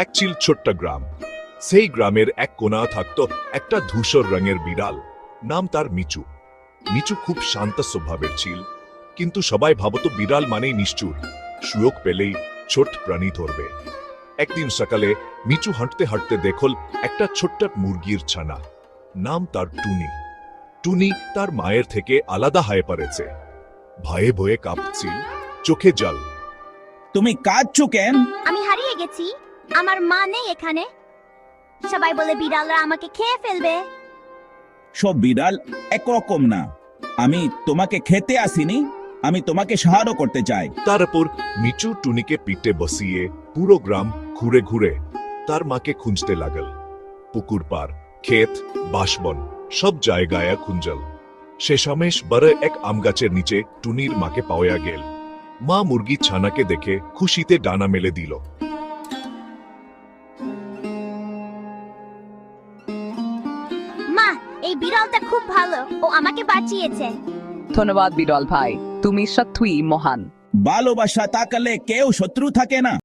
এক ছিল ছোট্ট গ্রাম। সেই গ্রামের এক কোণা থাকতো একটা ধূসর রঙের বিড়াল। নাম তার মিচু। মিচু খুব শান্ত স্বভাবের ছিল, কিন্তু সবাই ভাবতো বিড়াল মানেই নিষ্ঠুর, সুযোগ পেলেই ছোট প্রাণী ধরবে। একদিন সকালে মিচু হাঁটতে হাঁটতে দেখল একটা ছোট্ট মুরগির ছানা। নাম তার টুনি। টুনি তার মায়ের থেকে আলাদা হয়ে পড়েছে। ভয়ে ভয়ে কাঁপছিল, চোখে জল। তুমি কাঁদছো কেন? আমি হারিয়ে গেছি, আমার মা নেই এখানে। সবাই বলে বিড়ালরা আমাকে খেয়ে ফেলবে। সব বিড়াল একরকম না। আমি তোমাকে খেতে আসিনি, আমি তোমাকে সাহায্য করতে চাই। তারপর মিচু টুনিকে পিঠে বসিয়ে পুরো গ্রাম ঘুরে ঘুরে তার মাকে খুঁজতে লাগল। পুকুর পার, ক্ষেত, বাসবন সব জায়গায় খুঁজল। শেষমেশ বড় এক আম গাছের নিচে টুনির মাকে পাওয়া গেল। মা মুরগি ছানাকে দেখে খুশিতে ডানা মেলে দিল। মা, এই বিড়ালটা খুব ভালো, ও আমাকে বাঁচিয়েছে। ধন্যবাদ বিরল ভাই, তুমি সত্যিই মহান। ভালোবাসা থাকলে কেউ শত্রু থাকে না।